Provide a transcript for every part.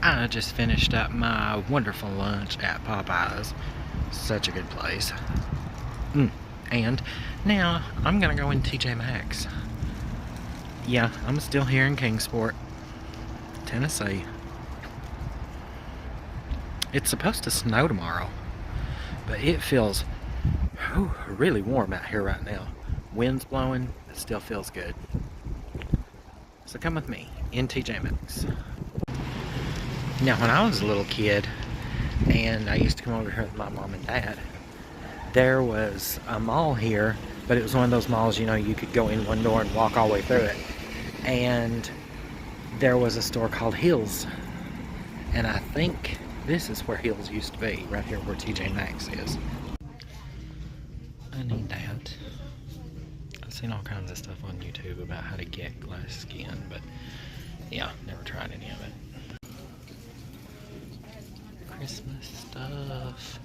I just finished up my wonderful lunch at Popeyes. Such a good place. And now I'm gonna go in TJ Maxx. Yeah, I'm still here in Kingsport, Tennessee. It's supposed to snow tomorrow, but it feels really warm out here right now. Wind's blowing, it still feels good. So come with me in TJ Maxx. Now, when I was a little kid, and I used to come over here with my mom and dad, there was a mall here, but it was one of those malls, you know, you could go in one door and walk all the way through it. And there was a store called Hills. And I think this is where Hills used to be, right here where TJ Maxx is. I need that. I've seen all kinds of stuff on YouTube about how to get glass skin, but yeah, never tried any of it. Christmas stuff.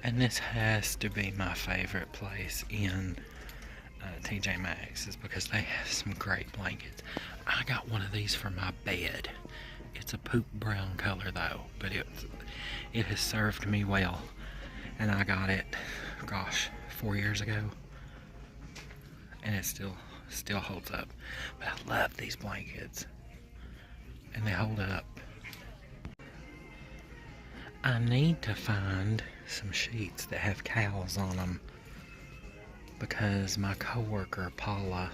And this has to be my favorite place in TJ Maxx, is because they have some great blankets. I got one of these for my bed. It's a poop brown color though, but it has served me well. And I got it, gosh, 4 years ago. And it still holds up. But I love these blankets. And they hold up. I need to find some sheets that have cows on them, because my coworker Paula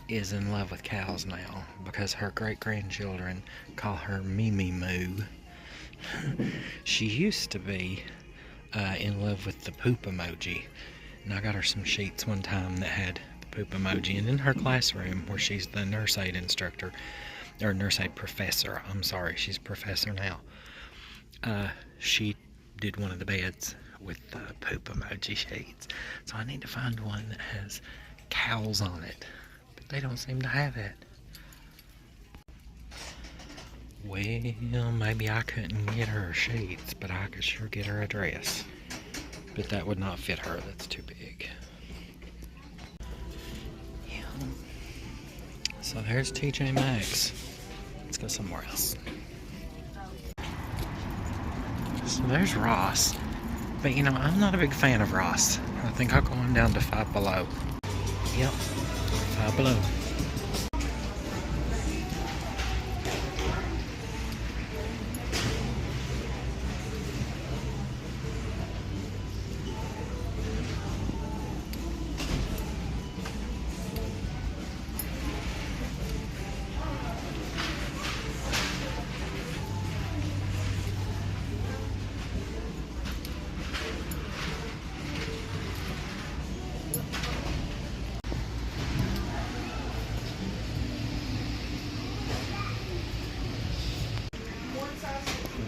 is in love with cows now, because her great-grandchildren call her Mimi Moo. She used to be in love with the poop emoji, and I got her some sheets one time that had the poop emoji. And in her classroom, where she's the nurse aid instructor, or nurse aid professor, I'm sorry, she's professor now, she did one of the beds with the poop emoji sheets. So I need to find one that has cows on it, but they don't seem to have it. Well, maybe I couldn't get her sheets, but I could sure get her a dress. But that would not fit her, that's too big. Yeah. So there's TJ Maxx. Let's go somewhere else. So there's Ross. But you know, I'm not a big fan of Ross. I think I'll go on down to Five Below. Yep, Five Below.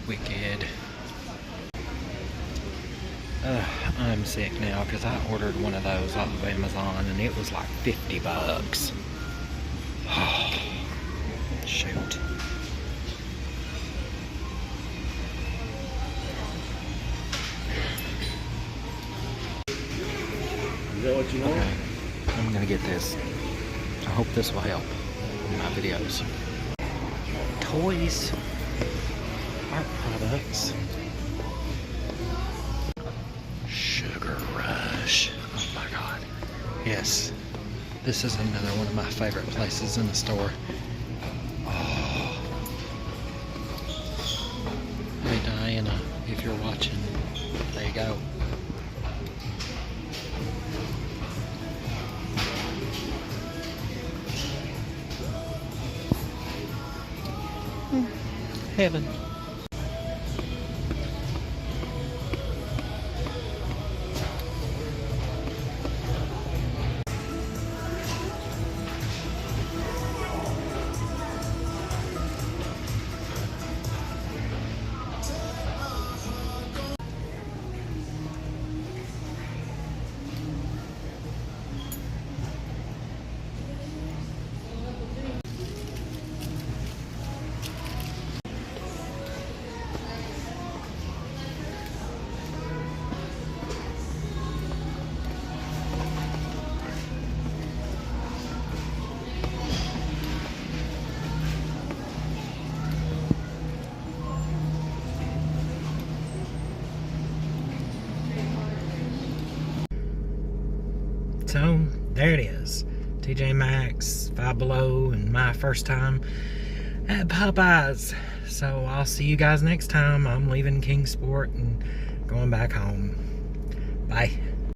Wicked. I'm sick now because I ordered one of those off of Amazon and it was like $50. Oh, shoot. Is that what you want? Okay, I'm gonna get this. I hope this will help in my videos. Toys. Art products. Sugar Rush. Oh my god. Yes. This is another one of my favorite places in the store. Oh. Hey Diana, if you're watching, there you go. Heaven. So, there it is. TJ Maxx, Five Below, and my first time at Popeyes. So, I'll see you guys next time. I'm leaving Kingsport and going back home. Bye.